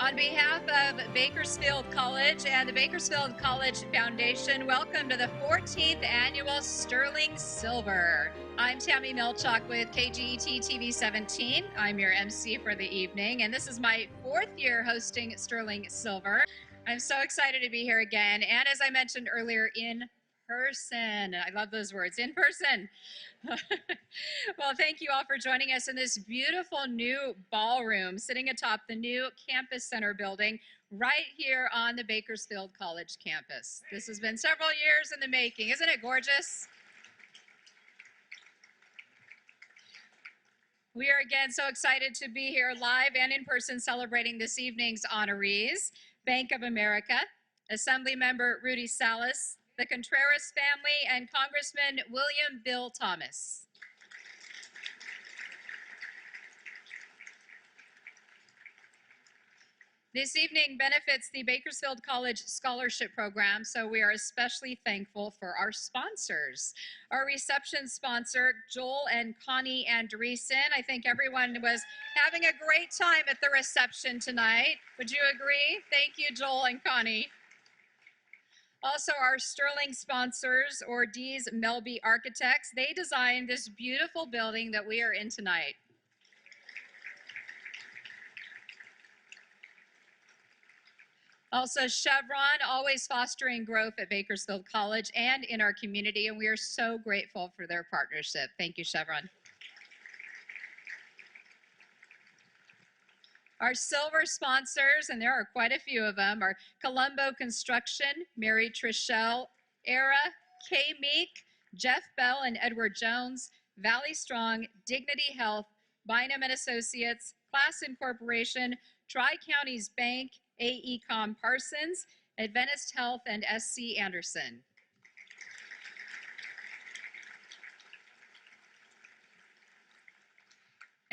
On behalf of Bakersfield College and the Bakersfield College Foundation, welcome to the 14th Annual Sterling Silver. I'm Tammy Milchok with KGET TV 17. I'm your MC for the evening, and this is my 4th year hosting Sterling Silver. I'm so excited to be here again, and as I mentioned earlier, in person. I love those words, in person. Well, thank you all for joining us in this beautiful new ballroom sitting atop the new Campus Center building right here on the Bakersfield College campus. This has been several years in the making. Isn't it gorgeous? We are again so excited to be here live and in person celebrating this evening's honorees: Bank of America, Assemblymember Rudy Salas, the Contreras family, and Congressman William Bill Thomas. This evening benefits the Bakersfield College Scholarship Program, so we are especially thankful for our sponsors. Our reception sponsor, Joel and Connie Andreessen. I think everyone was having a great time at the reception tonight. Would you agree? Thank you, Joel and Connie. Also, our Sterling sponsors, Ordees Melby Architects. They designed this beautiful building that we are in tonight. Also, Chevron, always fostering growth at Bakersfield College and in our community, and we are so grateful for their partnership. Thank you, Chevron. Our silver sponsors, and there are quite a few of them, are Colombo Construction, Mary Trichelle, Era, Kay Meek, Jeff Bell and Edward Jones, Valley Strong, Dignity Health, Bynum and Associates, Class Incorporation, Tri-Counties Bank, AECom Parsons, Adventist Health, and SC Anderson.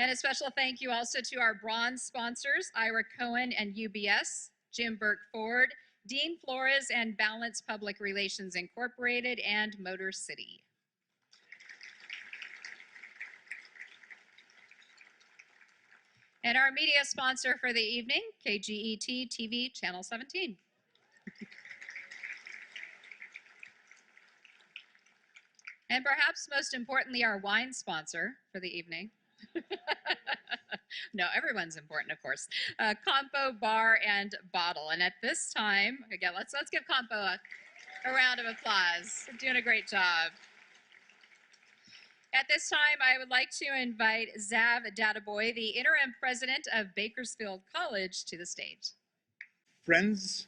And a special thank you also to our bronze sponsors, Ira Cohen and UBS, Jim Burke Ford, Dean Flores and Balance Public Relations Incorporated, and Motor City. And our media sponsor for the evening, KGET TV Channel 17. And perhaps most importantly, our wine sponsor for the evening. No, everyone's important, of course. Compo Bar and Bottle. And at this time, again, let's give Compo a round of applause. They're doing a great job. At this time, I would like to invite Zav Dadaboy, the interim president of Bakersfield College, to the stage. Friends,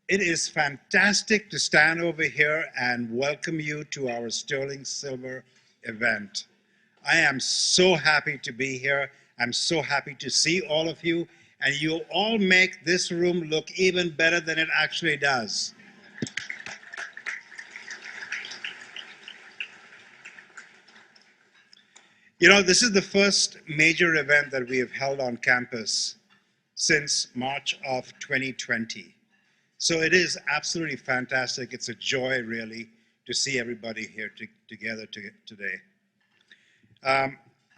it is fantastic to stand over here and welcome you to our Sterling Silver event. I am so happy to be here. I'm so happy to see all of you, and you all make this room look even better than it actually does. You know, this is the first major event that we have held on campus since March of 2020. So it is absolutely fantastic. It's a joy, really, to see everybody here together today.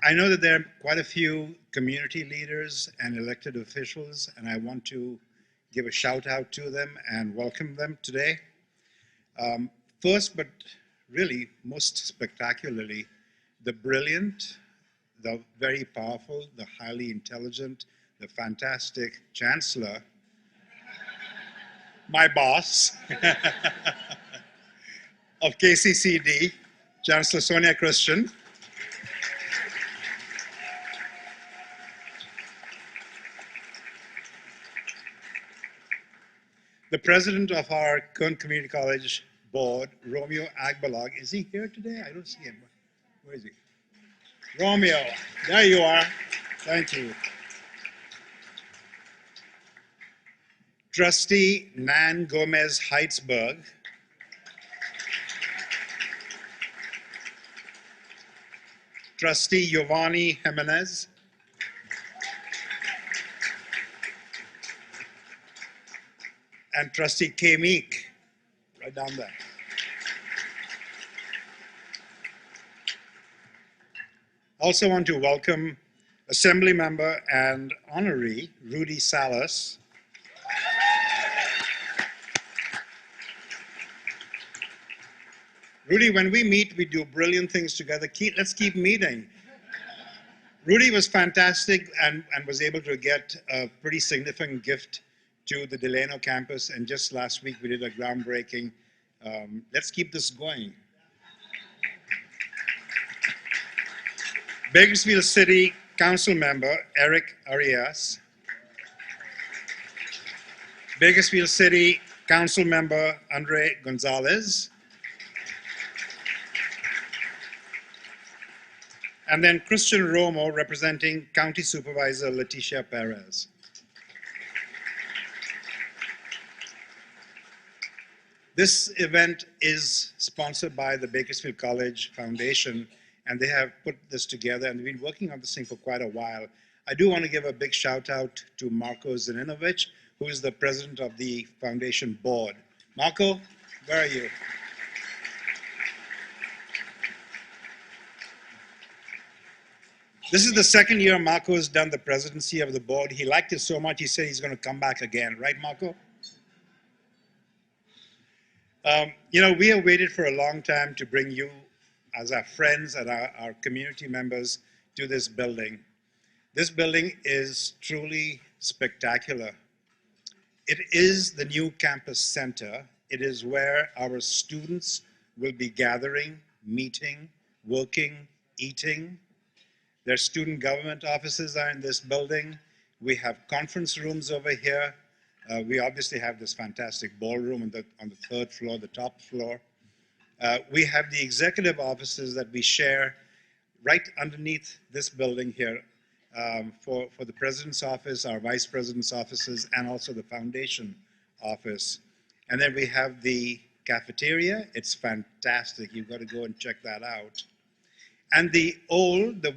I know that there are quite a few community leaders and elected officials, and I want to give a shout out to them and welcome them today. First, but really most spectacularly, the brilliant, the very powerful, the highly intelligent, the fantastic Chancellor, my boss of KCCD, Chancellor Sonia Christian. The president of our Kern Community College board, Romeo Agbalog. Is he here today? I don't see him. Where is he? Romeo, there you are. Thank you. Trustee Nan Gomez Heitzberg. Trustee Giovanni Jimenez. And Trustee Kay Meek, right down there. Also want to welcome Assemblymember and honoree Rudy Salas Rudy, when we meet, we do brilliant things together. Let's keep meeting. Rudy was fantastic and was able to get a pretty significant gift to the Delano campus. And just last week, we did a groundbreaking. Let's keep this going. Bakersfield City Council member Eric Arias. Bakersfield City Council member Andre Gonzalez. And then Christian Romo representing County Supervisor Leticia Perez. This event is sponsored by the Bakersfield College Foundation, and they have put this together, and they've been working on this thing for quite a while. I do want to give a big shout out to Marco Zaninovich, who is the president of the foundation board. Marco, where are you? This is the second year Marco has done the presidency of the board. He liked it so much, he said he's going to come back again. Right, Marco? You know, we have waited for a long time to bring you, as our friends and our community members, to this building. This building is truly spectacular. It is the new campus center. It is where our students will be gathering, meeting, working, eating. Their student government offices are in this building. We have conference rooms over here. We obviously have this fantastic ballroom on the third floor, the top floor. We have the executive offices that we share right underneath this building here for the president's office, our vice president's offices, and also the foundation office. And then we have the cafeteria. It's fantastic. You've got to go and check that out. And the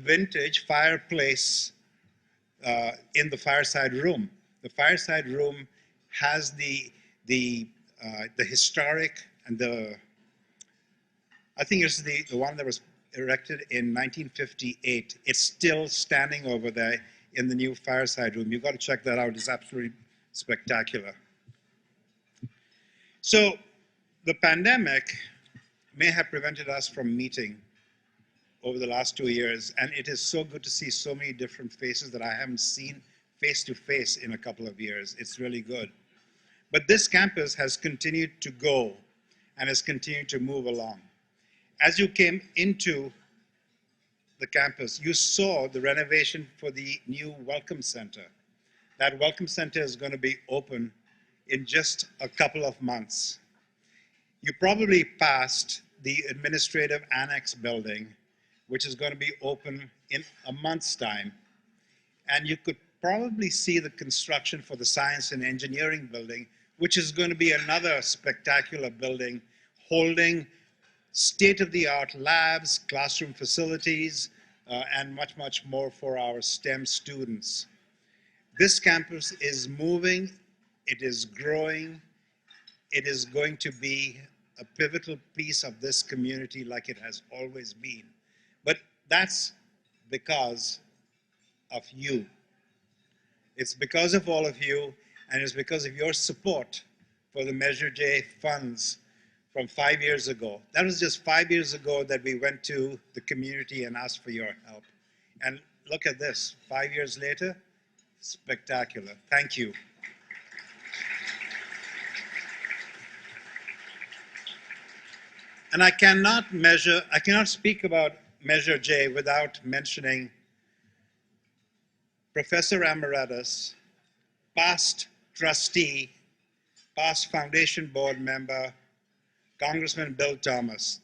vintage fireplace in the fireside room. The fireside room has the historic and I think it's the one that was erected in 1958. It's still standing over there in the new fireside room. You've got to check that out. It's absolutely spectacular. So the pandemic may have prevented us from meeting over the last 2 years, and it is so good to see so many different faces that I haven't seen face to face in a couple of years. It's really good. But this campus has continued to go and has continued to move along. As you came into the campus, you saw the renovation for the new Welcome Center. That Welcome Center is going to be open in just a couple of months. You probably passed the administrative annex building, which is going to be open in a month's time. And you could probably see the construction for the science and engineering building, which is going to be another spectacular building holding state-of-the-art labs, classroom facilities, and much, much more for our STEM students. This campus is moving, it is growing, it is going to be a pivotal piece of this community like it has always been. But that's because of you. It's because of all of you, and it's because of your support for the Measure J funds from 5 years ago. That was just 5 years ago that we went to the community and asked for your help. And look at this, 5 years later, spectacular. Thank you. And I cannot speak about Measure J without mentioning Professor Emeritus, past trustee, past foundation board member, Congressman Bill Thomas.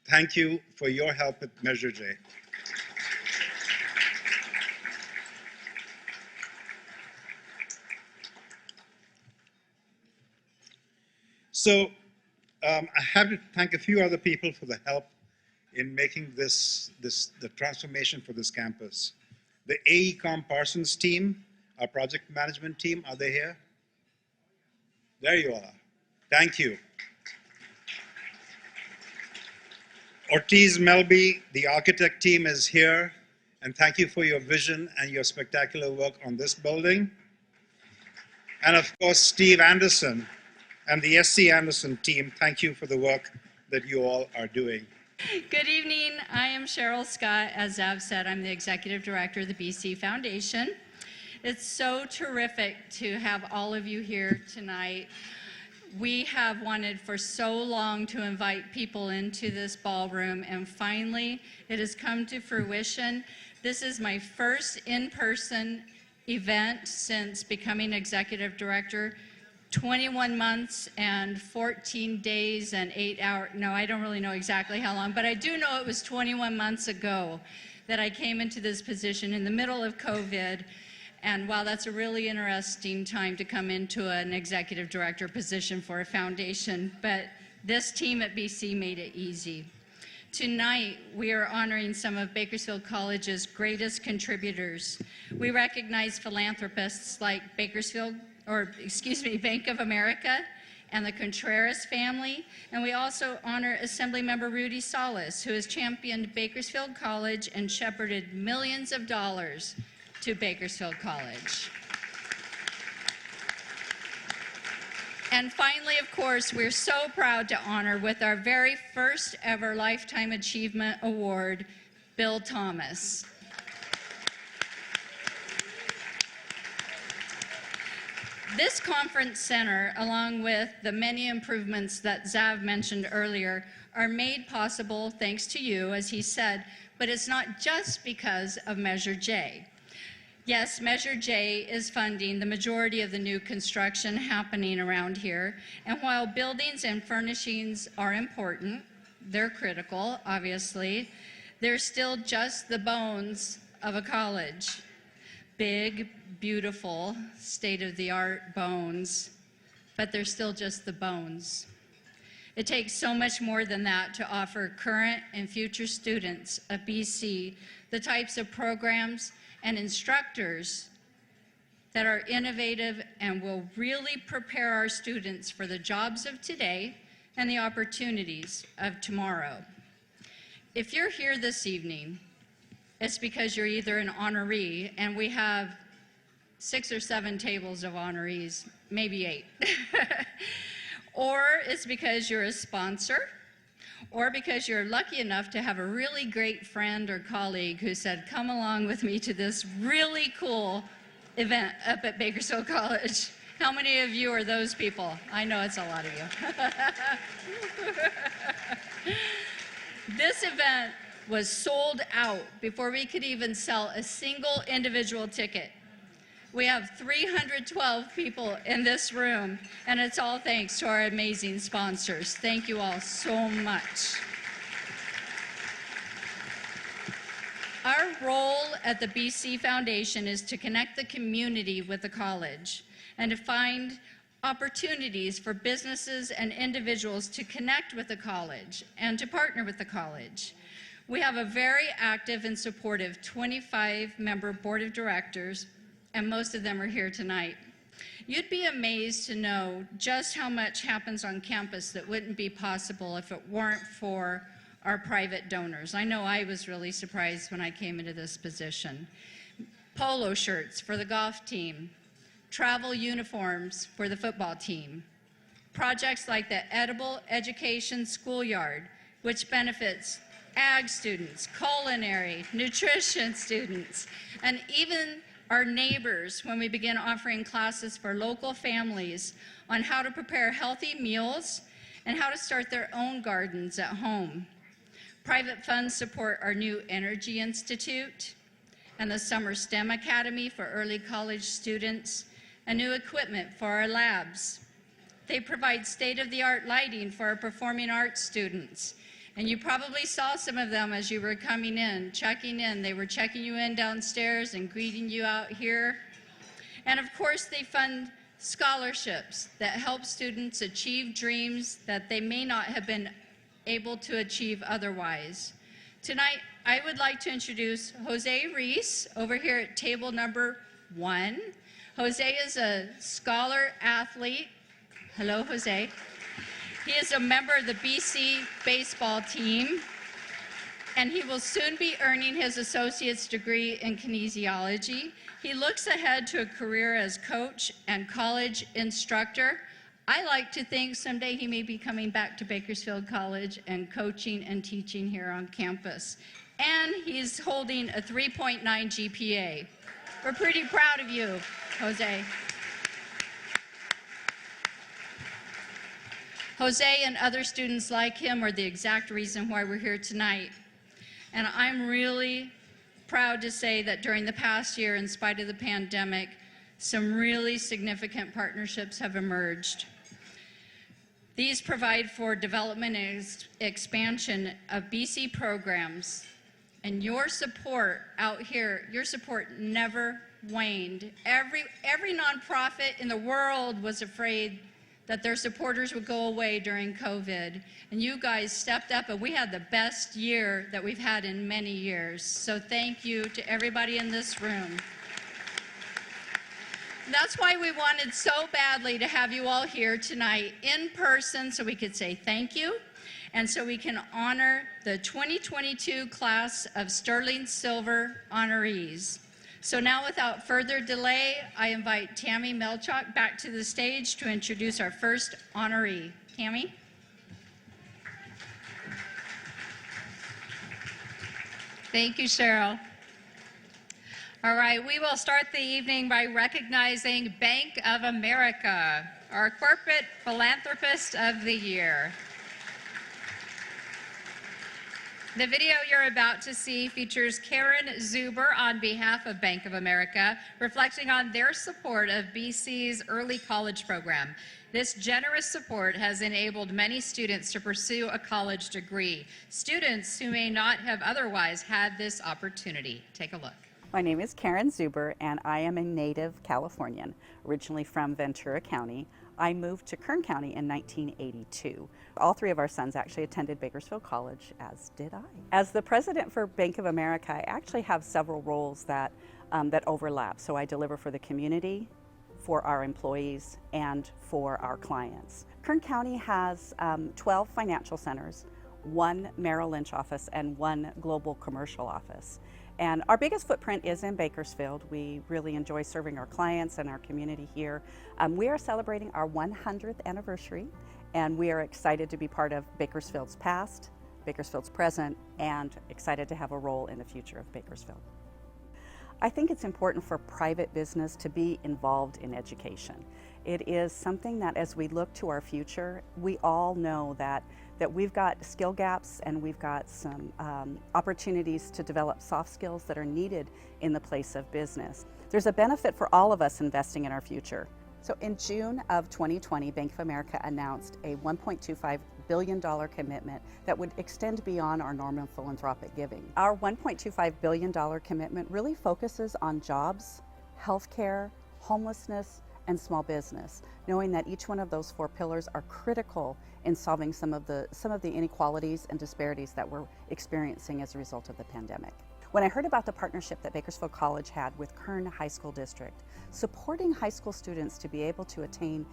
Thank you for your help at Measure J. So I have to thank a few other people for the help in making the transformation for this campus. The AECOM Parsons team, our project management team, are they here? There you are. Thank you. Ortiz Melby, the architect team, is here, and thank you for your vision and your spectacular work on this building. And of course, Steve Anderson and the SC Anderson team, thank you for the work that you all are doing. Good evening. I am Cheryl Scott. As Zav said, I'm the Executive Director of the BC Foundation. It's so terrific to have all of you here tonight. We have wanted for so long to invite people into this ballroom, and finally it has come to fruition. This is my first in-person event since becoming Executive Director. 21 months and 14 days and 8 hours. No, I don't really know exactly how long, but I do know it was 21 months ago that I came into this position in the middle of COVID. And while that's a really interesting time to come into an executive director position for a foundation, but this team at BC made it easy. Tonight, we are honoring some of Bakersfield College's greatest contributors. We recognize philanthropists like Bank of America and the Contreras Family, and we also honor Assemblymember Rudy Salas, who has championed Bakersfield College and shepherded millions of dollars to Bakersfield College. And finally, of course, we're so proud to honor with our very first ever Lifetime Achievement Award, Bill Thomas. This conference center, along with the many improvements that Zav mentioned earlier, are made possible thanks to you, as he said, but it's not just because of Measure J. Yes, Measure J is funding the majority of the new construction happening around here, and while buildings and furnishings are important, they're critical, obviously, they're still just the bones of a college. Big, beautiful, state-of-the-art bones, but they're still just the bones. It takes so much more than that to offer current and future students of BC the types of programs and instructors that are innovative and will really prepare our students for the jobs of today and the opportunities of tomorrow. If you're here this evening, it's because you're either an honoree, and we have 6 or 7 tables of honorees, maybe 8. Or it's because you're a sponsor, or because you're lucky enough to have a really great friend or colleague who said, come along with me to this really cool event up at Bakersfield College. How many of you are those people? I know it's a lot of you. This event was sold out before we could even sell a single individual ticket. We have 312 people in this room, and it's all thanks to our amazing sponsors. Thank you all so much. Our role at the BC Foundation is to connect the community with the college and to find opportunities for businesses and individuals to connect with the college and to partner with the college. We have a very active and supportive 25-member board of directors, and most of them are here tonight. You'd be amazed to know just how much happens on campus that wouldn't be possible if it weren't for our private donors. I know I was really surprised when I came into this position. Polo shirts for the golf team, travel uniforms for the football team, projects like the Edible Education Schoolyard, which benefits ag students, culinary, nutrition students, and even our neighbors when we begin offering classes for local families on how to prepare healthy meals and how to start their own gardens at home. Private funds support our new Energy Institute and the Summer STEM Academy for early college students, and new equipment for our labs. They provide state-of-the-art lighting for our performing arts students. And you probably saw some of them as you were coming in, checking in. They were checking you in downstairs and greeting you out here. And of course, they fund scholarships that help students achieve dreams that they may not have been able to achieve otherwise. Tonight, I would like to introduce Jose Reese over here at table number 1. Jose is a scholar athlete. Hello, Jose. He is a member of the BC baseball team, and he will soon be earning his associate's degree in kinesiology. He looks ahead to a career as coach and college instructor. I like to think someday he may be coming back to Bakersfield College and coaching and teaching here on campus. And he's holding a 3.9 GPA. We're pretty proud of you, Jose. Jose and other students like him are the exact reason why we're here tonight. And I'm really proud to say that during the past year, in spite of the pandemic, some really significant partnerships have emerged. These provide for development and expansion of BC programs. And your support out here, your support never waned. Every nonprofit in the world was afraid that their supporters would go away during COVID. And you guys stepped up, and we had the best year that we've had in many years. So thank you to everybody in this room. That's why we wanted so badly to have you all here tonight in person so we could say thank you and so we can honor the 2022 class of Sterling Silver honorees. So now, without further delay, I invite Tammy Melchak back to the stage to introduce our first honoree. Tammy? Thank you, Cheryl. All right, we will start the evening by recognizing Bank of America, our Corporate Philanthropist of the Year. The video you're about to see features Karen Zuber on behalf of Bank of America, reflecting on their support of BC's early college program. This generous support has enabled many students to pursue a college degree, students who may not have otherwise had this opportunity. Take a look. My name is Karen Zuber, and I am a native Californian, originally from Ventura County. I moved to Kern County in 1982. All three of our sons actually attended Bakersfield College, as did I. As the president for Bank of America, I actually have several roles that overlap. So I deliver for the community, for our employees, and for our clients. Kern County has 12 financial centers, 1 Merrill Lynch office, and 1 global commercial office. And our biggest footprint is in Bakersfield. We really enjoy serving our clients and our community here. We are celebrating our 100th anniversary, and we are excited to be part of Bakersfield's past, Bakersfield's present, and excited to have a role in the future of Bakersfield. I think it's important for private business to be involved in education. It is something that, as we look to our future, we all know that we've got skill gaps and we've got some opportunities to develop soft skills that are needed in the place of business. There's a benefit for all of us investing in our future. So in June of 2020, Bank of America announced a $1.25 billion commitment that would extend beyond our normal philanthropic giving. Our $1.25 billion commitment really focuses on jobs, healthcare, homelessness, and small business, knowing that each one of those 4 pillars are critical in solving some of the inequalities and disparities that we're experiencing as a result of the pandemic. When I heard about the partnership that Bakersfield College had with Kern High School District, supporting high school students to be able to attain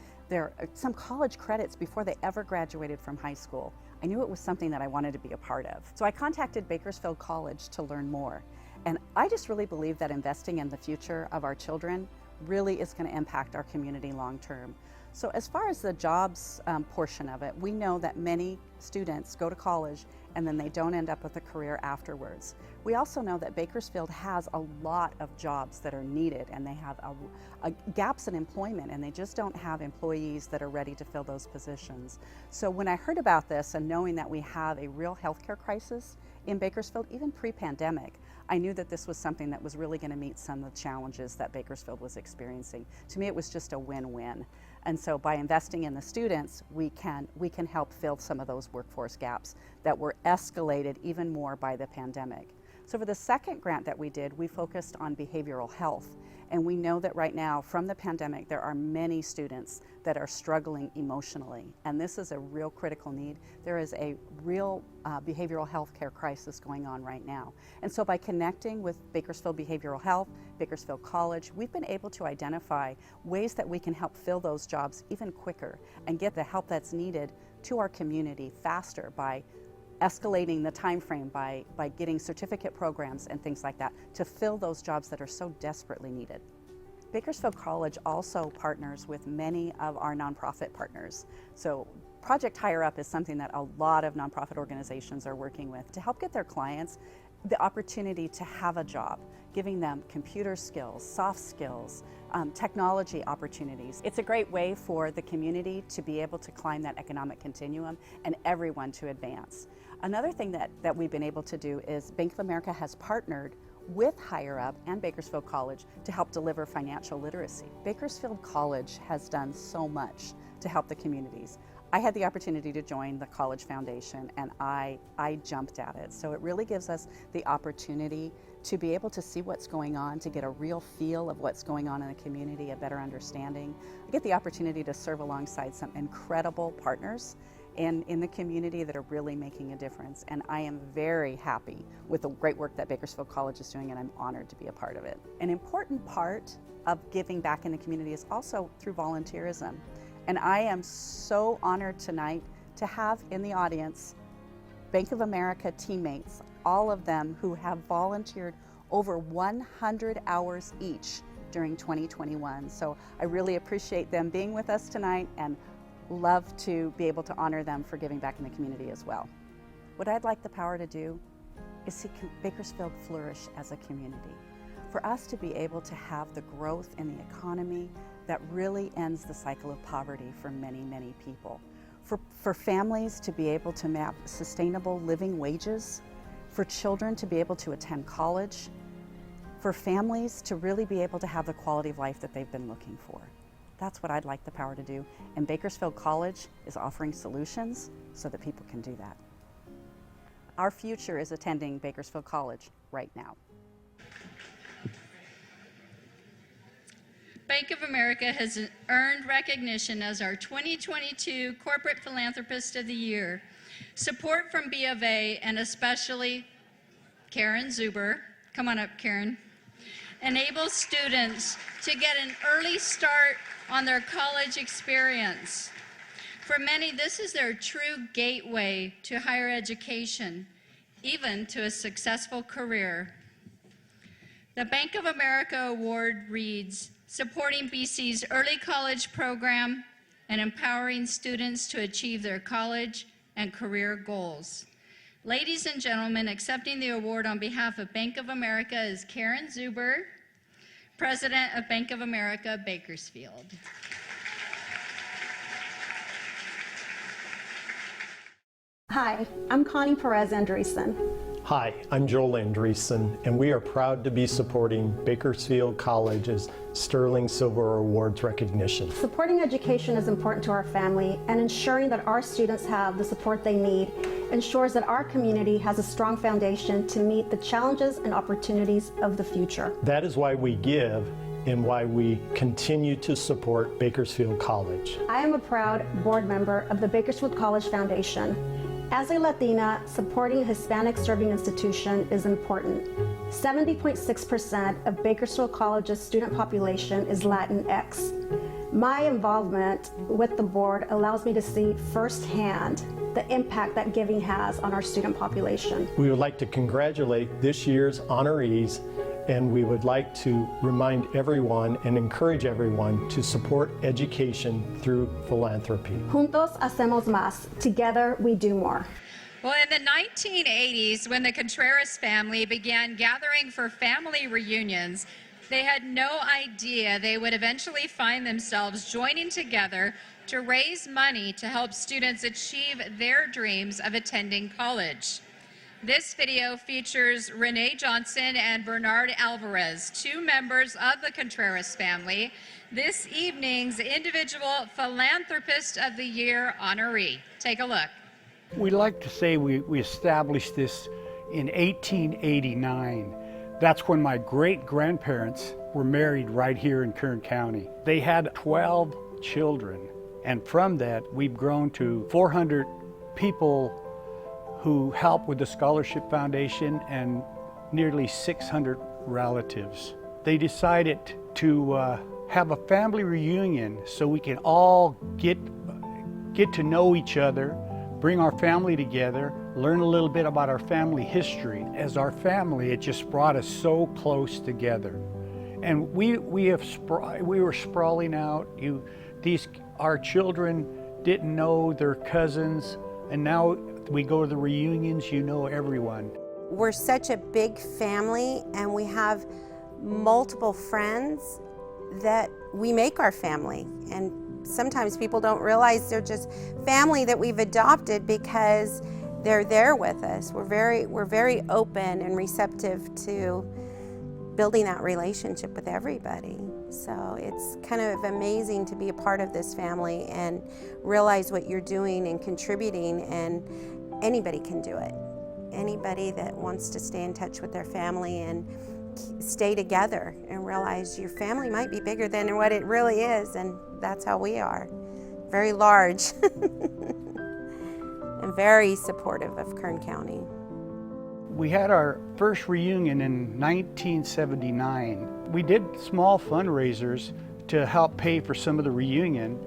some college credits before they ever graduated from high school, I knew it was something that I wanted to be a part of. So I contacted Bakersfield College to learn more. And I just really believe that investing in the future of our children really is going to impact our community long term. So as far as the jobs portion of it, we know that many students go to college and then they don't end up with a career afterwards. We also know that Bakersfield has a lot of jobs that are needed, and they have gaps in employment, and they just don't have employees that are ready to fill those positions. So when I heard about this, and knowing that we have a real healthcare crisis in Bakersfield, even pre-pandemic, I knew that this was something that was really going to meet some of the challenges that Bakersfield was experiencing. To me, it was just a win-win. And so by investing in the students, we can help fill some of those workforce gaps that were escalated even more by the pandemic. So for the second grant that we did, we focused on behavioral health. And we know that right now, from the pandemic, there are many students that are struggling emotionally. And this is a real critical need. There is a real behavioral health care crisis going on right now. And so by connecting with Bakersfield Behavioral Health, Bakersfield College, we've been able to identify ways that we can help fill those jobs even quicker and get the help that's needed to our community faster by escalating the time frame, by getting certificate programs and things like that to fill those jobs that are so desperately needed. Bakersfield College also partners with many of our nonprofit partners. So Project Higher Up is something that a lot of nonprofit organizations are working with to help get their clients the opportunity to have a job, giving them computer skills, soft skills, technology opportunities. It's a great way for the community to be able to climb that economic continuum and everyone to advance. Another thing that we've been able to do is Bank of America has partnered with Higher Up and Bakersfield College to help deliver financial literacy. Bakersfield College has done so much to help the communities. I had the opportunity to join the College Foundation and I jumped at it. So it really gives us the opportunity to be able to see what's going on, to get a real feel of what's going on in the community, a better understanding. I get the opportunity to serve alongside some incredible partners in the community that are really making a difference. And I am very happy with the great work that Bakersfield College is doing, and I'm honored to be a part of it. An important part of giving back in the community is also through volunteerism. And I am so honored tonight to have in the audience Bank of America teammates, all of them who have volunteered over 100 hours each during 2021. So I really appreciate them being with us tonight and love to be able to honor them for giving back in the community as well. What I'd like the power to do is see Bakersfield flourish as a community. For us to be able to have the growth in the economy that really ends the cycle of poverty for many, many people. For families to be able to map sustainable living wages, for children to be able to attend college, for families to really be able to have the quality of life that they've been looking for. That's what I'd like the power to do. And Bakersfield College is offering solutions so that people can do that. Our future is attending Bakersfield College right now. Bank of America has earned recognition as our 2022 Corporate Philanthropist of the Year. Support from B of A, and especially Karen Zuber, come on up, Karen, enables students to get an early start on their college experience. For many, this is their true gateway to higher education, even to a successful career. The Bank of America Award reads, supporting BC's early college program and empowering students to achieve their college and career goals. Ladies and gentlemen, accepting the award on behalf of Bank of America is Karen Zuber, President of Bank of America, Bakersfield. Hi, I'm Connie Perez Andreessen. Hi, I'm Joel Andreessen, and we are proud to be supporting Bakersfield College's Sterling Silver Awards recognition. Supporting education is important to our family, and ensuring that our students have the support they need ensures that our community has a strong foundation to meet the challenges and opportunities of the future. That is why we give and why we continue to support Bakersfield College. I am a proud board member of the Bakersfield College Foundation. As a Latina, supporting a Hispanic serving institution is important. 70.6% of Bakersfield College's student population is Latinx. My involvement with the board allows me to see firsthand the impact that giving has on our student population. We would like to congratulate this year's honorees, and we would like to remind everyone and encourage everyone to support education through philanthropy. Juntos hacemos más. Together we do more. Well, in the 1980s, when the Contreras family began gathering for family reunions, they had no idea they would eventually find themselves joining together to raise money to help students achieve their dreams of attending college. This video features Renee Johnson and Bernard Alvarez, two members of the Contreras family, this evening's individual Philanthropist of the Year honoree. Take a look. We like to say we established this in 1889. That's when my great-grandparents were married right here in Kern County. They had 12 children, and from that we've grown to 400 people who help with the Scholarship Foundation and nearly 600 relatives. They decided to have a family reunion so we can all get to know each other, bring our family together, learn a little bit about our family history. As our family, it just brought us so close together. And we were sprawling out. Our children didn't know their cousins, and now we go to the reunions, you know everyone. We're such a big family, and we have multiple friends that we make our family. And sometimes people don't realize they're just family that we've adopted because they're there with us. We're very open and receptive to building that relationship with everybody. So it's kind of amazing to be a part of this family and realize what you're doing and contributing, and anybody can do it. Anybody that wants to stay in touch with their family and stay together and realize your family might be bigger than what it really is, and that's how we are. Very large and very supportive of Kern County. We had our first reunion in 1979. We did small fundraisers to help pay for some of the reunion,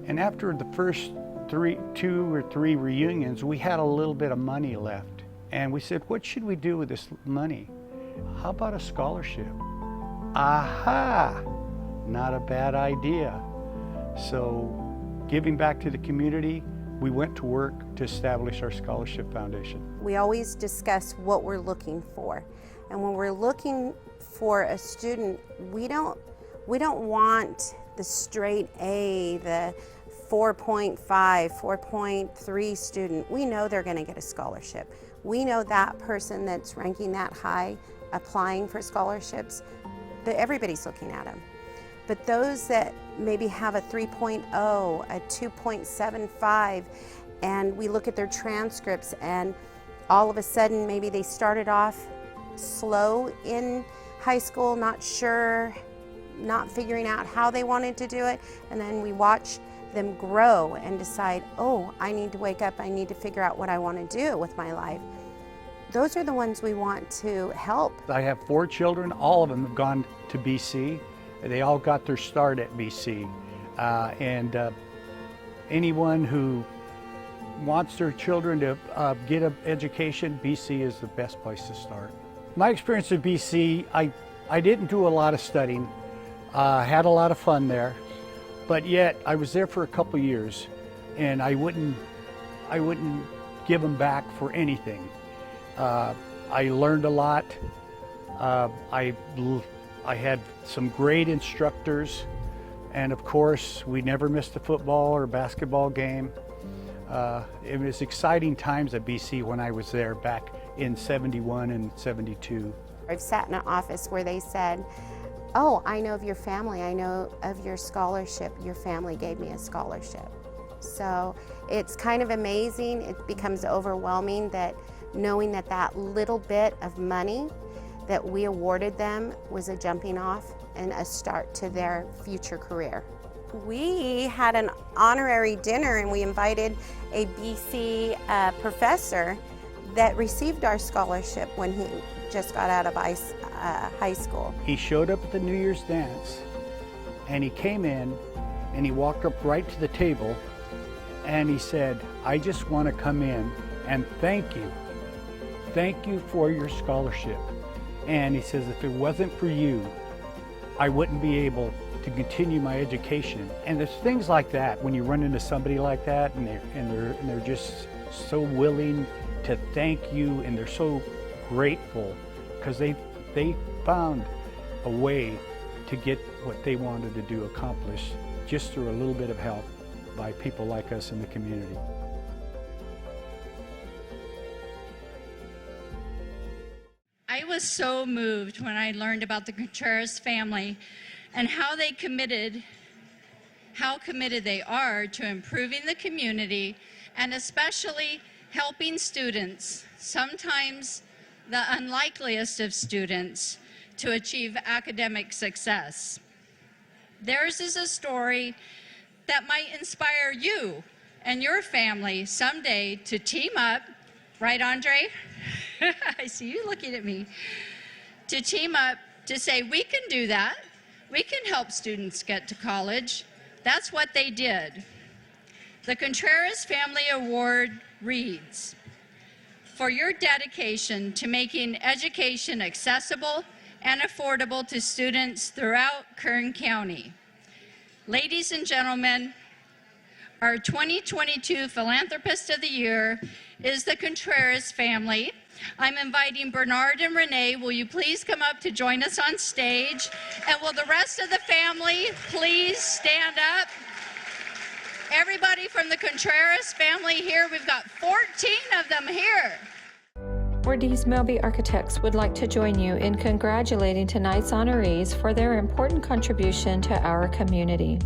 and after the first two or three reunions, we had a little bit of money left. And we said, what should we do with this money? How about a scholarship? Aha! Not a bad idea. So, giving back to the community, we went to work to establish our scholarship foundation. We always discuss what we're looking for. And when we're looking for a student, we don't want the straight A, the 4.5, 4.3 student. We know they're going to get a scholarship. We know that person that's ranking that high, applying for scholarships, that everybody's looking at them. But those that maybe have a 3.0, a 2.75, and we look at their transcripts, and all of a sudden maybe they started off slow in high school, not sure, not figuring out how they wanted to do it, and then we watch them grow and decide, oh, I need to wake up, I need to figure out what I want to do with my life. Those are the ones we want to help. I have 4 children, all of them have gone to BC. They all got their start at BC. Anyone who wants their children to get an education, BC is the best place to start. My experience at BC, I didn't do a lot of studying, had a lot of fun there, but yet I was there for a couple years, and I wouldn't give them back for anything. I learned a lot. I had some great instructors, and of course, we never missed a football or basketball game. It was exciting times at BC when I was there back in 71 and 72. I've sat in an office where they said, oh, I know of your family, I know of your scholarship, your family gave me a scholarship. So it's kind of amazing, it becomes overwhelming that knowing that that little bit of money that we awarded them was a jumping off and a start to their future career. We had an honorary dinner, and we invited a BC professor that received our scholarship when he just got out of high school. He showed up at the New Year's dance, and he came in and he walked up right to the table and he said, I just want to come in and thank you. Thank you for your scholarship. And he says, if it wasn't for you, I wouldn't be able to continue my education. And there's things like that when you run into somebody like that, and they're just so willing to thank you, and they're so grateful because they found a way to get what they wanted to do accomplished just through a little bit of help by people like us in the community. I was so moved when I learned about the Contreras family and how committed they are to improving the community and especially helping students, sometimes the unlikeliest of students, to achieve academic success. Theirs is a story that might inspire you and your family someday to team up, right, Andre? I see you looking at me. To team up to say, we can do that. We can help students get to college. That's what they did. The Contreras Family Award reads, for your dedication to making education accessible and affordable to students throughout Kern County. Ladies and gentlemen, our 2022 Philanthropist of the Year is the Contreras family. I'm inviting Bernard and Renee. Will you please come up to join us on stage? And will the rest of the family please stand up? Everybody from the Contreras family here, we've got 14 of them here. Rudy Sales Architects would like to join you in congratulating tonight's honorees for their important contribution to our community.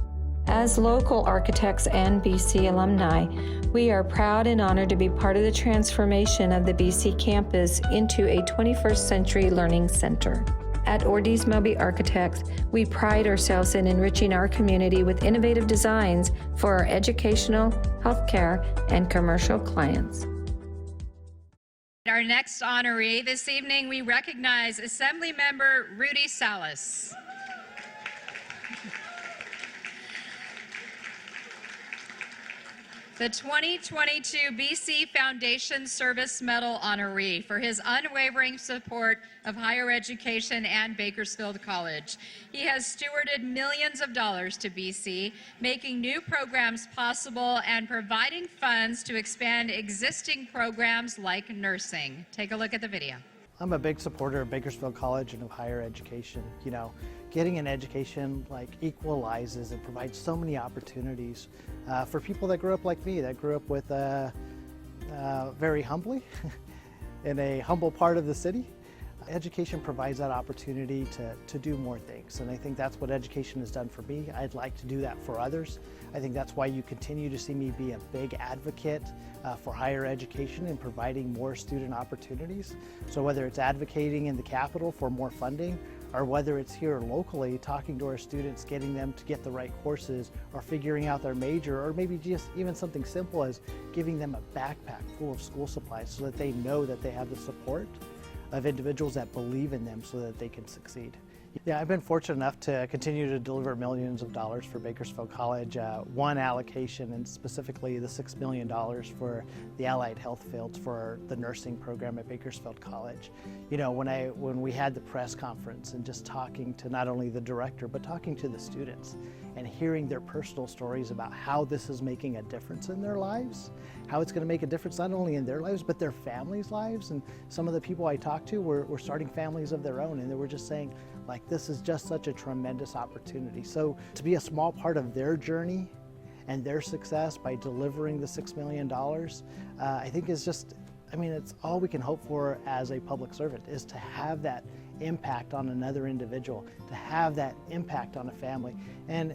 As local architects and BC alumni, we are proud and honored to be part of the transformation of the BC campus into a 21st century learning center. At Rudy Sales Architects, we pride ourselves in enriching our community with innovative designs for our educational, healthcare, and commercial clients. Our next honoree this evening, we recognize Assemblymember Rudy Salas. The 2022 BC Foundation Service Medal honoree for his unwavering support of higher education and Bakersfield College. He has stewarded millions of dollars to BC, making new programs possible and providing funds to expand existing programs like nursing. Take a look at the video. I'm a big supporter of Bakersfield College and of higher education. You know, getting an education equalizes and provides so many opportunities for people that grew up like me, that grew up with very humbly in a humble part of the city. Education provides that opportunity to do more things, and I think that's what education has done for me. I'd like to do that for others. I think that's why you continue to see me be a big advocate for higher education and providing more student opportunities. So whether it's advocating in the Capitol for more funding, or whether it's here locally talking to our students, getting them to get the right courses, or figuring out their major, or maybe just even something simple as giving them a backpack full of school supplies so that they know that they have the support of individuals that believe in them so that they can succeed. Yeah, I've been fortunate enough to continue to deliver millions of dollars for Bakersfield College. One allocation, and specifically the $6 million for the allied health fields for the nursing program at Bakersfield College. You know, when we had the press conference and just talking to not only the director, but talking to the students and hearing their personal stories about how this is making a difference in their lives, how it's going to make a difference not only in their lives, but their families' lives. And some of the people I talked to were starting families of their own, and they were just saying, this is just such a tremendous opportunity. So to be a small part of their journey and their success by delivering the $6 million, I think is just, it's all we can hope for as a public servant, is to have that impact on another individual, to have that impact on a family, and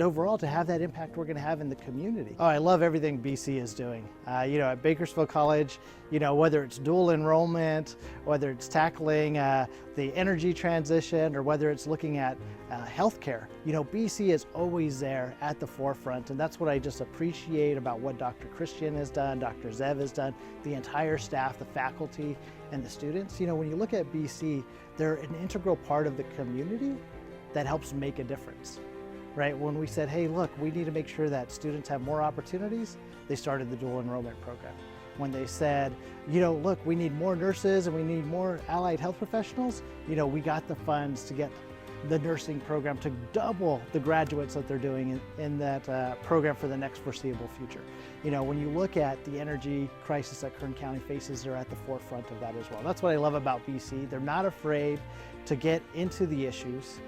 overall to have that impact we're going to have in the community. Oh, I love everything BC is doing. At Bakersfield College, whether it's dual enrollment, whether it's tackling the energy transition, or whether it's looking at healthcare, BC is always there at the forefront, and that's what I just appreciate about what Dr. Christian has done, Dr. Zev has done, the entire staff, the faculty, and the students. When you look at BC, they're an integral part of the community that helps make a difference. Right? When we said, hey, look, we need to make sure that students have more opportunities, they started the dual enrollment program. When they said, look, we need more nurses and we need more allied health professionals, we got the funds to get the nursing program to double the graduates that they're doing in that program for the next foreseeable future. When you look at the energy crisis that Kern County faces, they're at the forefront of that as well. That's what I love about BC. They're not afraid to get into the issues,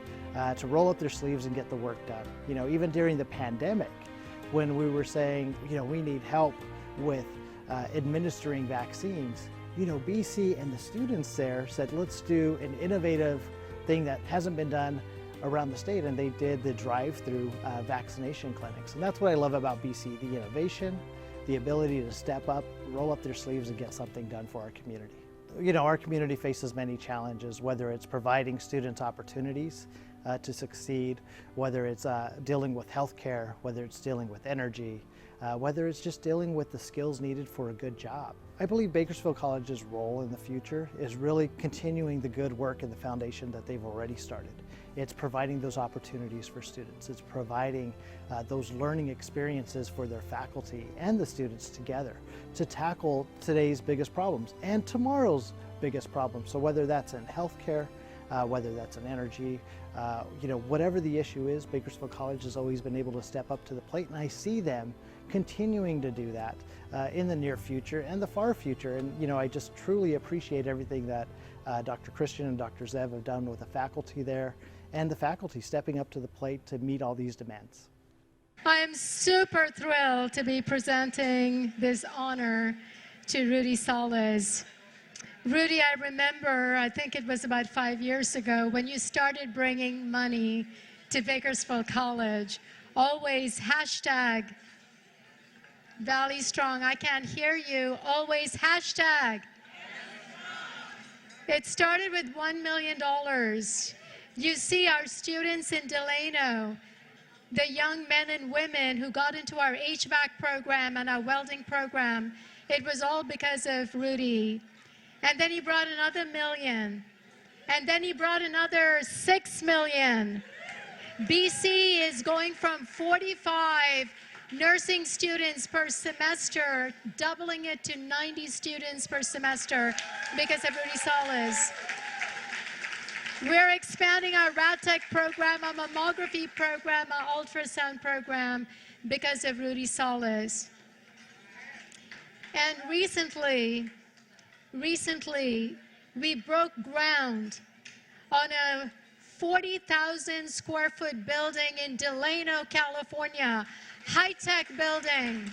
to roll up their sleeves and get the work done. Even during the pandemic, when we were saying, we need help with administering vaccines, BC and the students there said, let's do an innovative thing that hasn't been done around the state, and they did the drive-through vaccination clinics. And that's what I love about BC, the innovation, the ability to step up, roll up their sleeves and get something done for our community. Our community faces many challenges, whether it's providing students opportunities to succeed, whether it's dealing with healthcare, whether it's dealing with energy, whether it's just dealing with the skills needed for a good job. I believe Bakersfield College's role in the future is really continuing the good work in the foundation that they've already started. It's providing those opportunities for students. It's providing those learning experiences for their faculty and the students together to tackle today's biggest problems and tomorrow's biggest problems. So whether that's in healthcare, whether that's an energy, whatever the issue is, Bakersfield College has always been able to step up to the plate, and I see them continuing to do that in the near future and the far future. And I just truly appreciate everything that Dr. Christian and Dr. Zev have done with the faculty there, and the faculty stepping up to the plate to meet all these demands. I am super thrilled to be presenting this honor to Rudy Salas. Rudy, I remember, I think it was about 5 years ago, when you started bringing money to Bakersfield College, always hashtag Valley Strong. I can't hear you. Always hashtag. It started with $1 million. You see our students in Delano, the young men and women who got into our HVAC program and our welding program, it was all because of Rudy. And then he brought another $1 million. And then he brought another $6 million. BC is going from 45 nursing students per semester, doubling it to 90 students per semester because of Rudy Salas. We're expanding our rad tech program, our mammography program, our ultrasound program because of Rudy Salas. And recently, we broke ground on a 40,000 square foot building in Delano, California, high-tech building,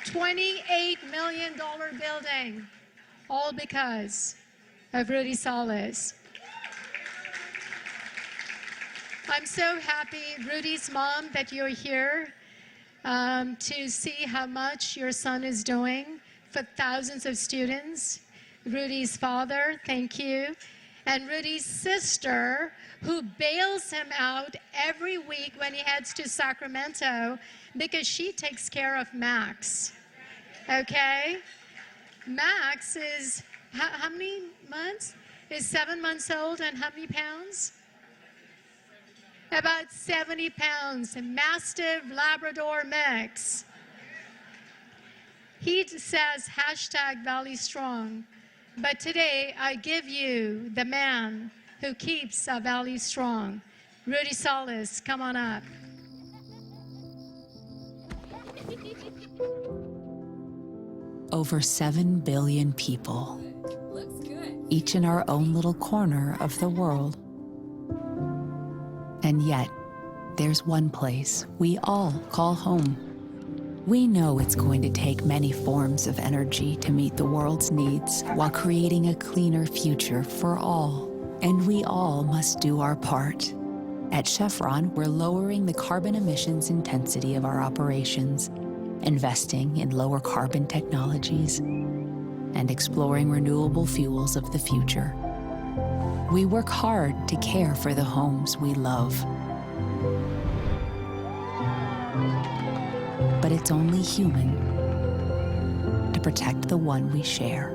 $28 million building, all because of Rudy Salas. I'm so happy, Rudy's mom, that you're here to see how much your son is doing for thousands of students. Rudy's father, thank you. And Rudy's sister, who bails him out every week when he heads to Sacramento because she takes care of Max, okay? Max is, how many months? Is 7 months old, and how many pounds? About 70 pounds, a Mastiff Labrador mix. He says hashtag Valley Strong, but today I give you the man who keeps our Valley strong. Rudy Salas, come on up. Over 7 billion people, each in our own little corner of the world. And yet, there's one place we all call home. We know it's going to take many forms of energy to meet the world's needs while creating a cleaner future for all. And we all must do our part. At Chevron, we're lowering the carbon emissions intensity of our operations, investing in lower carbon technologies, and exploring renewable fuels of the future. We work hard to care for the homes we love. But it's only human to protect the one we share.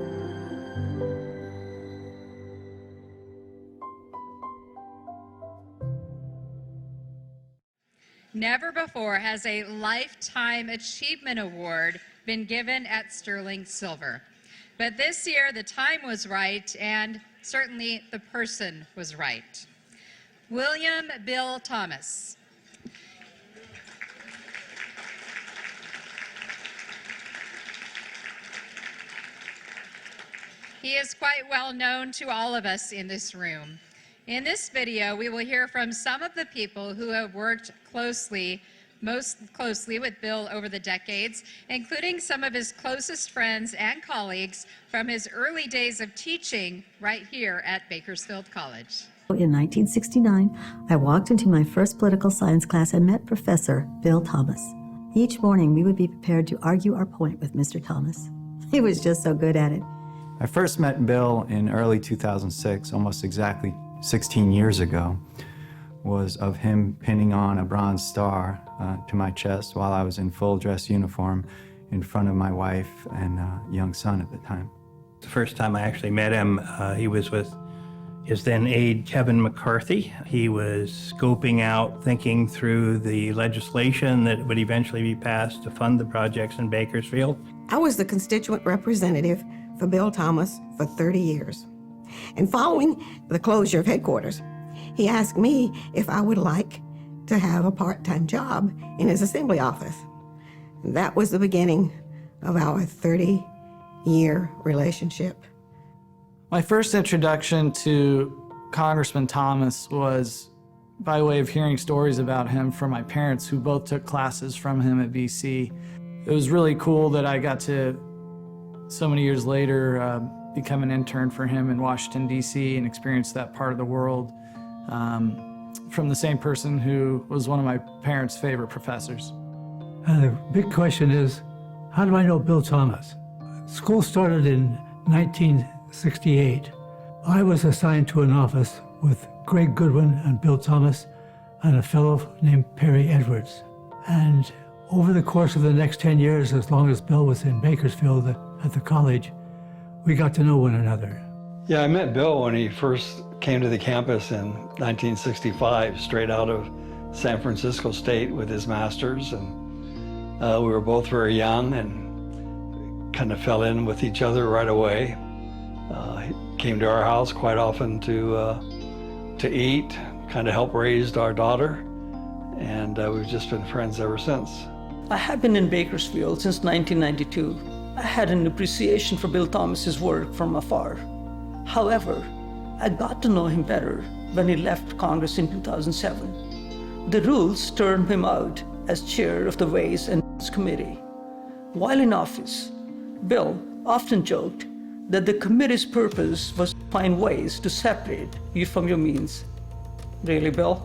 Never before has a Lifetime Achievement Award been given at Sterling Silver. But this year, the time was right, and certainly the person was right. William Bill Thomas. He is quite well known to all of us in this room. In this video, we will hear from some of the people who have worked most closely with Bill over the decades, including some of his closest friends and colleagues from his early days of teaching right here at Bakersfield College. In 1969, I walked into my first political science class and met Professor Bill Thomas. Each morning, we would be prepared to argue our point with Mr. Thomas. He was just so good at it. I first met Bill in early 2006, almost exactly 16 years ago, was of him pinning on a bronze star to my chest while I was in full dress uniform in front of my wife and young son at the time. The first time I actually met him, he was with his then aide, Kevin McCarthy. He was scoping out, thinking through the legislation that would eventually be passed to fund the projects in Bakersfield. I was the constituent representative for Bill Thomas for 30 years. And following the closure of headquarters, he asked me if I would like to have a part-time job in his assembly office. And that was the beginning of our 30-year relationship. My first introduction to Congressman Thomas was by way of hearing stories about him from my parents, who both took classes from him at BC. It was really cool that I got to, so many years later, become an intern for him in Washington, D.C. and experience that part of the world from the same person who was one of my parents' favorite professors. The big question is, how do I know Bill Thomas? School started in 1968. I was assigned to an office with Greg Goodwin and Bill Thomas and a fellow named Perry Edwards. And over the course of the next 10 years, as long as Bill was in Bakersfield at the college, we got to know one another. Yeah, I met Bill when he first came to the campus in 1965, straight out of San Francisco State with his master's. And we were both very young and kind of fell in with each other right away. He came to our house quite often to eat, kind of help raise our daughter, and we've just been friends ever since. I have been in Bakersfield since 1992. I had an appreciation for Bill Thomas's work from afar. However, I got to know him better when he left Congress in 2007. The rules turned him out as chair of the Ways and Means Committee. While in office, Bill often joked that the committee's purpose was to find ways to separate you from your means. Really, Bill?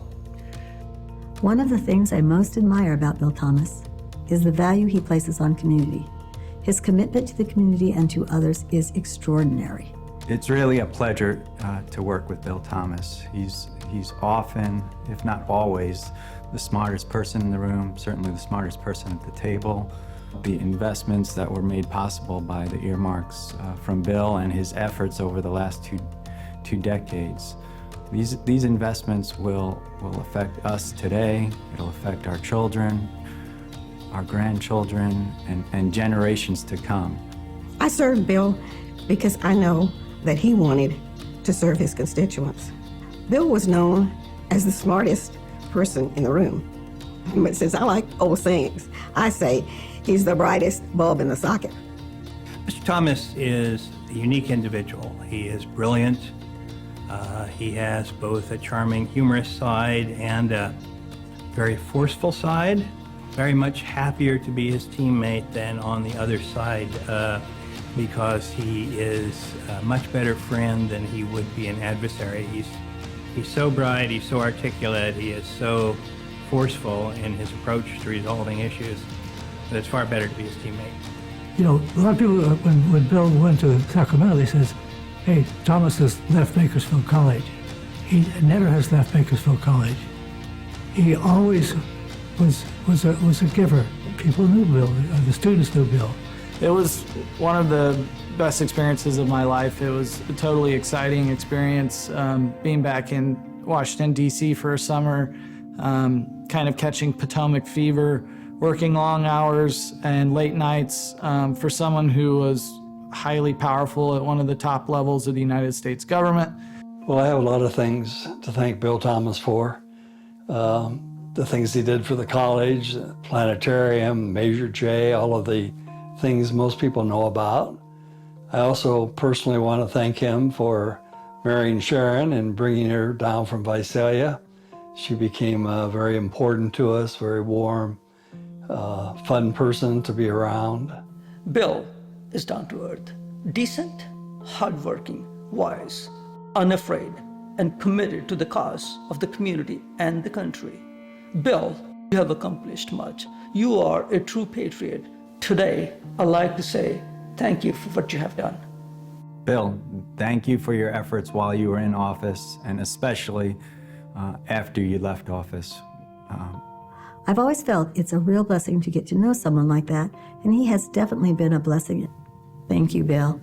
One of the things I most admire about Bill Thomas is the value he places on community. His commitment to the community and to others is extraordinary. It's really a pleasure to work with Bill Thomas. He's often, if not always, the smartest person in the room, certainly the smartest person at the table. The investments that were made possible by the earmarks from Bill and his efforts over the last two decades. These investments will affect us today. It'll affect our children, our grandchildren, and generations to come. I served Bill because I know that he wanted to serve his constituents. Bill was known as the smartest person in the room. But since I like old sayings, I say he's the brightest bulb in the socket. Mr. Thomas is a unique individual. He is brilliant. He has both a charming, humorous side and a very forceful side. Very much happier to be his teammate than on the other side because he is a much better friend than he would be an adversary. He's so bright, he's so articulate, he is so forceful in his approach to resolving issues that it's far better to be his teammate. You know, a lot of people, when Bill went to Sacramento, he says, hey, Thomas has left Bakersfield College. He never has left Bakersfield College. He always was a giver. People knew Bill, the students knew Bill. It was one of the best experiences of my life. It was a totally exciting experience being back in Washington, D.C. for a summer, kind of catching Potomac fever, working long hours and late nights for someone who was highly powerful at one of the top levels of the United States government. Well, I have a lot of things to thank Bill Thomas for. The things he did for the college, the planetarium, Measure J, all of the things most people know about. I also personally want to thank him for marrying Sharon and bringing her down from Visalia. She became very important to us, very warm, fun person to be around. Bill is down to earth, decent, hardworking, wise, unafraid, and committed to the cause of the community and the country. Bill, you have accomplished much. You are a true patriot. Today, I'd like to say thank you for what you have done. Bill, thank you for your efforts while you were in office, and especially after you left office. I've always felt it's a real blessing to get to know someone like that, and he has definitely been a blessing. Thank you, Bill.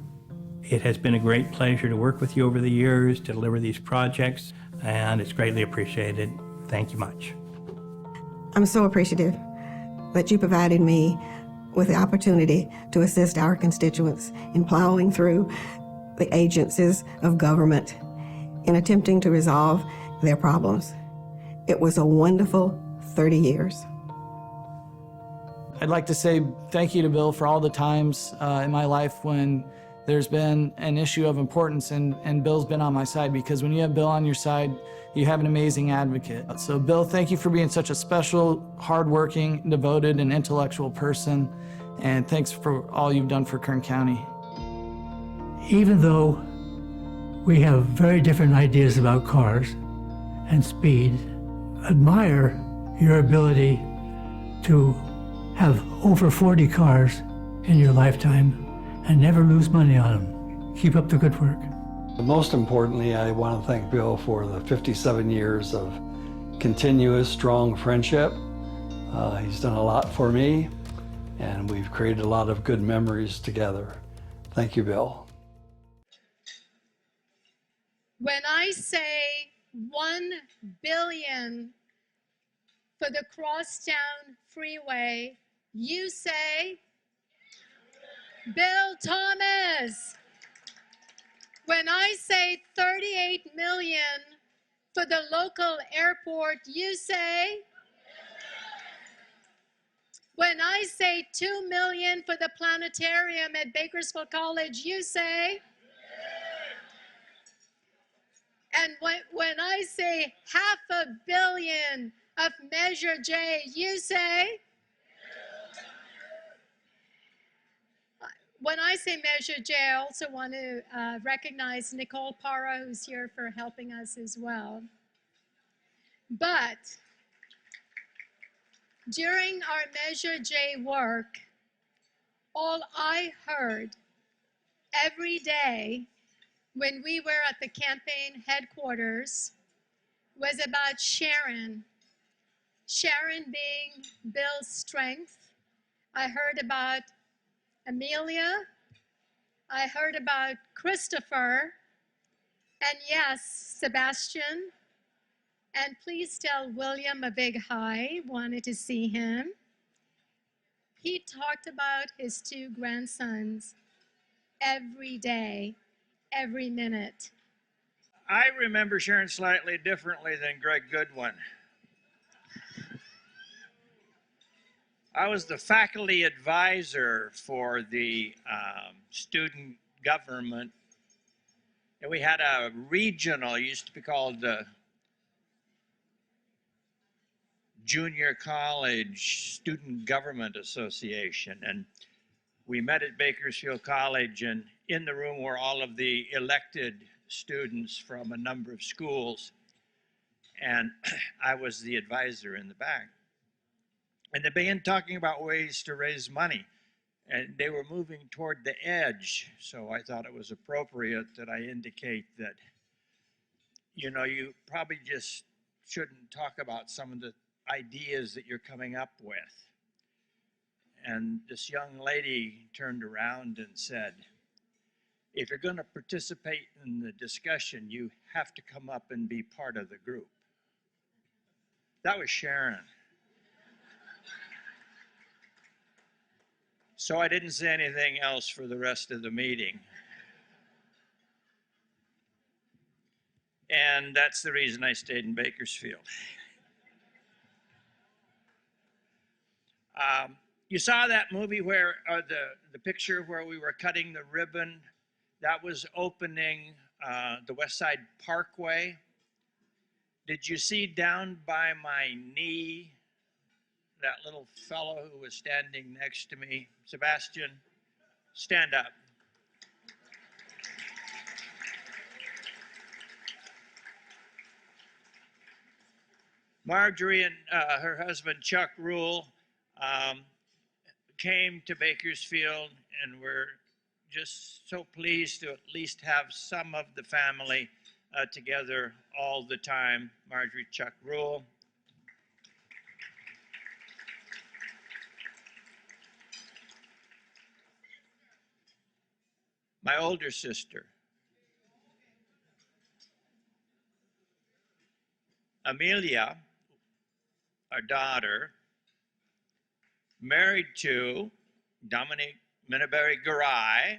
It has been a great pleasure to work with you over the years, to deliver these projects, and it's greatly appreciated. Thank you much. I'm so appreciative that you provided me with the opportunity to assist our constituents in plowing through the agencies of government in attempting to resolve their problems. It was a wonderful 30 years. I'd like to say thank you to Bill for all the times in my life when there's been an issue of importance and Bill's been on my side, because when you have Bill on your side, you have an amazing advocate. So Bill, thank you for being such a special, hardworking, devoted, and intellectual person, and thanks for all you've done for Kern County. Even though we have very different ideas about cars and speed, admire your ability to have over 40 cars in your lifetime and never lose money on them. Keep up the good work. Most importantly, I want to thank Bill for the 57 years of continuous, strong friendship. He's done a lot for me, and we've created a lot of good memories together. Thank you, Bill. When I say 1 billion for the Crosstown Freeway, you say, Bill Thomas. When I say 38 million for the local airport, you say, when I say 2 million for the planetarium at Bakersfield College, you say, and when I say $500 million of Measure J, you say, when I say Measure J, I also want to recognize Nicole Parra, who's here for helping us as well. But during our Measure J work, all I heard every day when we were at the campaign headquarters was about Sharon. Sharon being Bill's strength. I heard about Amelia, I heard about Christopher, and yes, Sebastian. And please tell William a big hi, wanted to see him. He talked about his 2 grandsons every day, every minute. I remember Sharon slightly differently than Greg Goodwin. I was the faculty advisor for the student government, and we had a regional, it used to be called the Junior College Student Government Association, and we met at Bakersfield College, and in the room were all of the elected students from a number of schools, and I was the advisor in the back. And they began talking about ways to raise money, and they were moving toward the edge. So I thought it was appropriate that I indicate that, you know, you probably just shouldn't talk about some of the ideas that you're coming up with. And this young lady turned around and said, if you're going to participate in the discussion, you have to come up and be part of the group. That was Sharon. So I didn't say anything else for the rest of the meeting. And that's the reason I stayed in Bakersfield. You saw that movie where, the picture where we were cutting the ribbon, that was opening the West Side Parkway. Did you see down by my knee that little fellow who was standing next to me? Sebastian, stand up. Marjorie and her husband Chuck Rule came to Bakersfield, and we're just so pleased to at least have some of the family together all the time. Marjorie, Chuck Rule. My older sister, Amelia, our daughter, married to Dominic Minneberry Garay,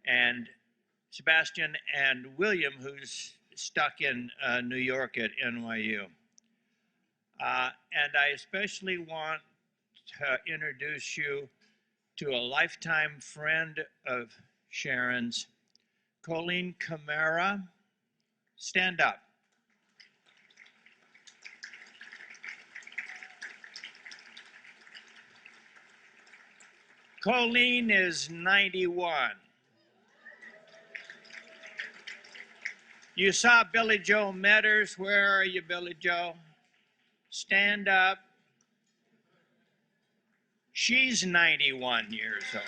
and Sebastian and William, who's stuck in New York at NYU. And I especially want to introduce you to a lifetime friend of Sharon's, Colleen Camara. Stand up. Colleen is 91. You saw Billy Joe Metters. Where are you, Billy Joe? Stand up. She's 91 years old.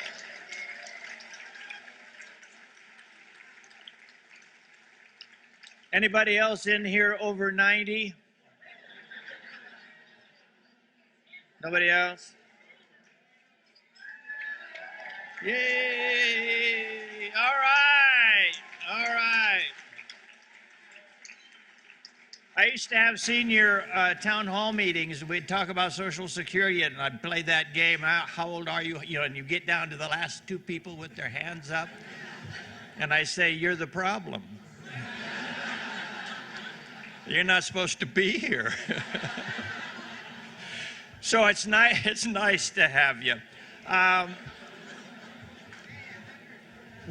Anybody else in here over 90? Nobody else? Yay! All right, all right. I used to have senior town hall meetings. We'd talk about Social Security, and I'd play that game. How old are you? You know, and you get down to the last two people with their hands up, and I say, "You're the problem. You're not supposed to be here." So it's nice. It's nice to have you.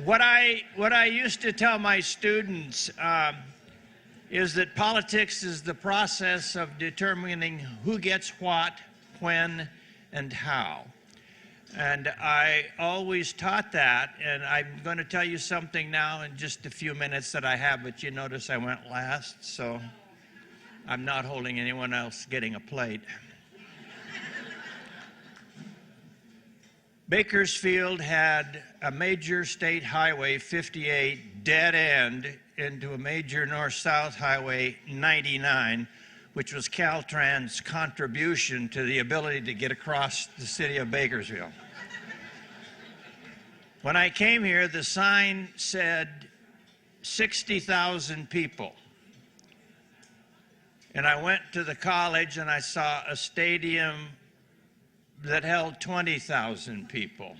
What I used to tell my students is that politics is the process of determining who gets what, when, and how. And I always taught that, and I'm going to tell you something now in just a few minutes that I have, but you notice I went last, so I'm not holding anyone else getting a plate. Bakersfield had a major state highway, 58, dead end into a major north-south highway, 99, which was Caltrans' contribution to the ability to get across the city of Bakersfield. When I came here, the sign said 60,000 people. And I went to the college and I saw a stadium that held 20,000 people.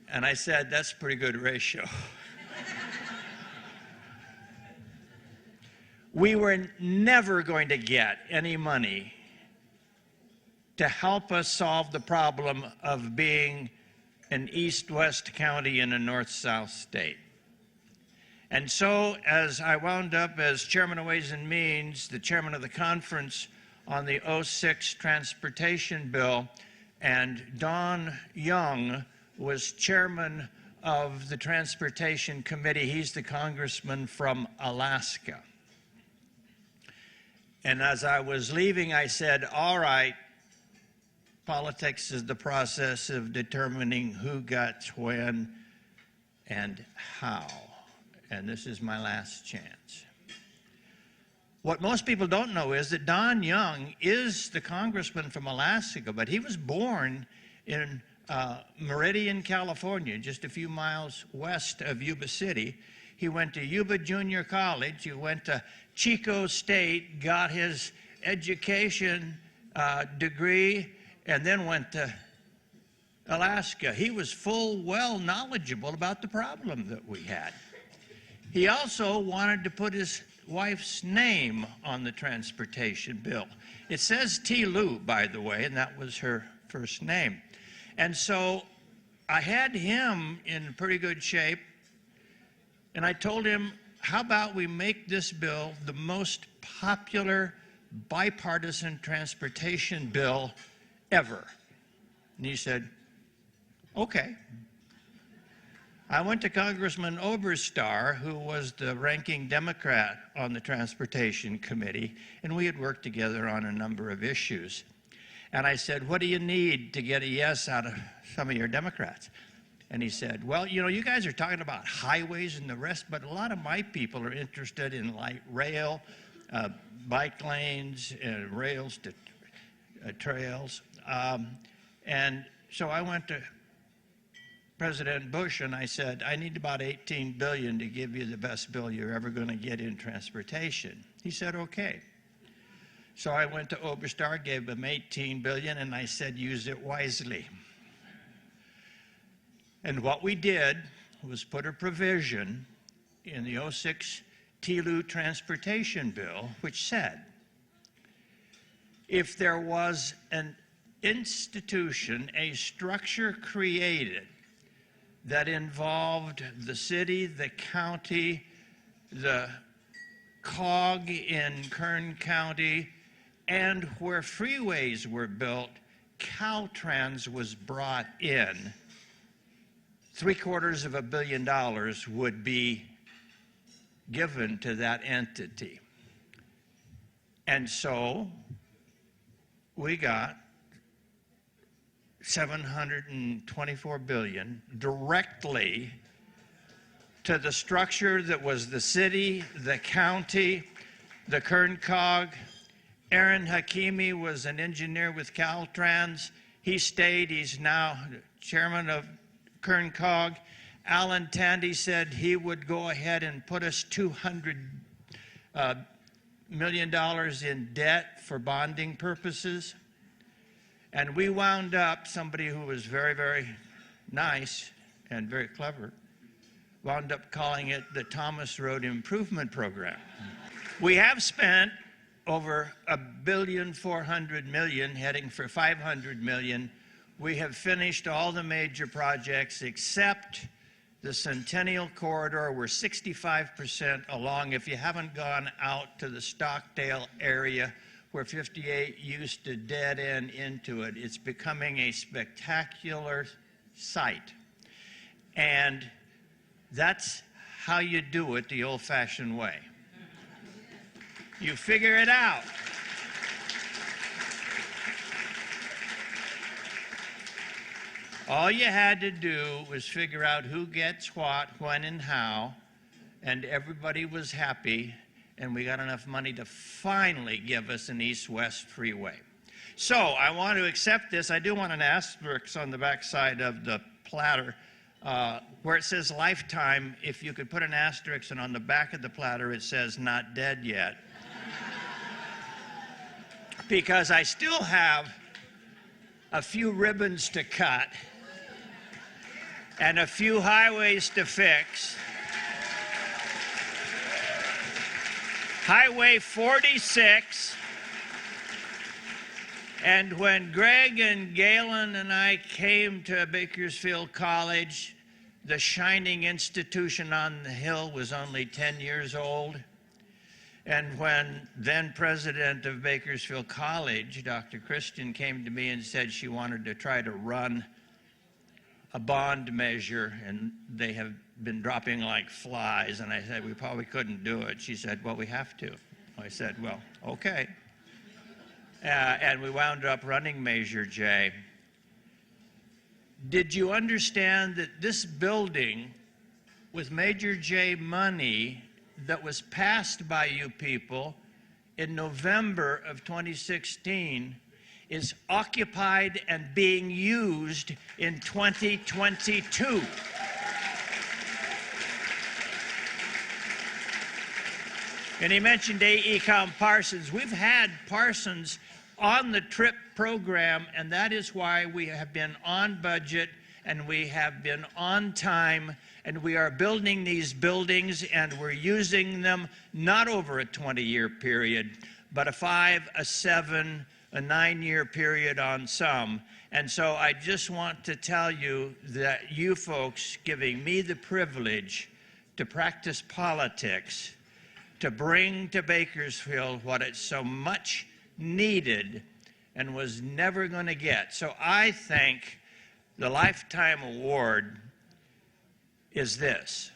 And I said, that's a pretty good ratio. We were never going to get any money to help us solve the problem of being an east-west county in a north-south state. And so, as I wound up as chairman of Ways and Means, the chairman of the conference on the 06 transportation bill, and Don Young was chairman of the transportation committee. He's the congressman from Alaska. And as I was leaving, I said, all right, politics is the process of determining who gets when and how. And this is my last chance. What most people don't know is that Don Young is the congressman from Alaska, but he was born in Meridian, California, just a few miles west of Yuba City. He went to Yuba Junior College. He went to Chico State, got his education degree, and then went to Alaska. He was well knowledgeable about the problem that we had. He also wanted to put his wife's name on the transportation bill. It says T. Lou, by the way, and that was her first name. And so I had him in pretty good shape, and I told him, how about we make this bill the most popular bipartisan transportation bill ever? And he said, okay. I went to Congressman Oberstar, who was the ranking Democrat on the Transportation Committee, and we had worked together on a number of issues. And I said, what do you need to get a yes out of some of your Democrats? And he said, well, you know, you guys are talking about highways and the rest, but a lot of my people are interested in light rail, bike lanes, rails to trails. And so I went to President Bush and I said, I need about $18 billion to give you the best bill you're ever going to get in transportation. He said, okay. So I went to Oberstar, gave him $18 billion, and I said, use it wisely. And what we did was put a provision in the 06 TLU transportation bill which said, if there was an institution, a structure created that involved the city, the county, the COG in Kern County, and where freeways were built, Caltrans was brought in. $750 million would be given to that entity. And so we got $724 billion directly to the structure that was the city, the county, the Kern COG. Aaron Hakimi was an engineer with Caltrans. He stayed. He's now chairman of Kern COG. Alan Tandy said he would go ahead and put us $200 million in debt for bonding purposes. And we wound up, somebody who was very, very nice and very clever, wound up calling it the Thomas Road Improvement Program. We have spent over $1.4 billion, heading for $500 million. We have finished all the major projects except the Centennial Corridor. We're 65% along. If you haven't gone out to the Stockdale area where 58 used to dead end into it, it's becoming a spectacular sight. And that's how you do it the old-fashioned way. You figure it out. All you had to do was figure out who gets what, when, and how, and everybody was happy, and we got enough money to finally give us an east-west freeway. So I want to accept this. I do want an asterisk on the backside of the platter where it says lifetime. If you could put an asterisk, and on the back of the platter it says not dead yet. Because I still have a few ribbons to cut and a few highways to fix. Highway 46, and when Greg and Galen and I came to Bakersfield College, the shining institution on the hill was only 10 years old. And when then president of Bakersfield College, Dr. Christian, came to me and said she wanted to try to run a bond measure, and they have been dropping like flies, and I said, we probably couldn't do it. She said, well, we have to. I said, well, okay. And we wound up running Measure J. Did you understand that this building with Measure J money that was passed by you people in November of 2016 is occupied and being used in 2022? And he mentioned AECOM Parsons. We've had Parsons on the TRIP program, and that is why we have been on budget and we have been on time, and we are building these buildings and we're using them not over a 20-year period, but a 5, a 7, a 9-year period on some. And so I just want to tell you that you folks giving me the privilege to practice politics, to bring to Bakersfield what it so much needed and was never going to get. So I think the Lifetime Award is this.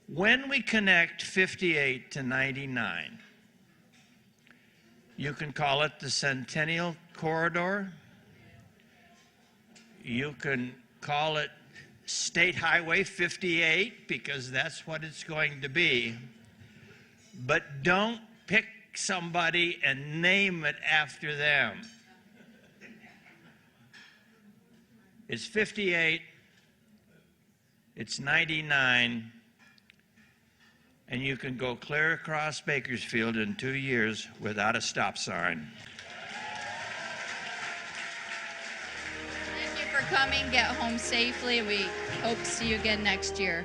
When we connect 58 to 99, you can call it the Centennial Corridor. You can call it State Highway 58, because that's what it's going to be. But don't pick somebody and name it after them. It's 58, it's 99, and you can go clear across Bakersfield in 2 years without a stop sign. Thank you for coming. Get home safely. We hope to see you again next year.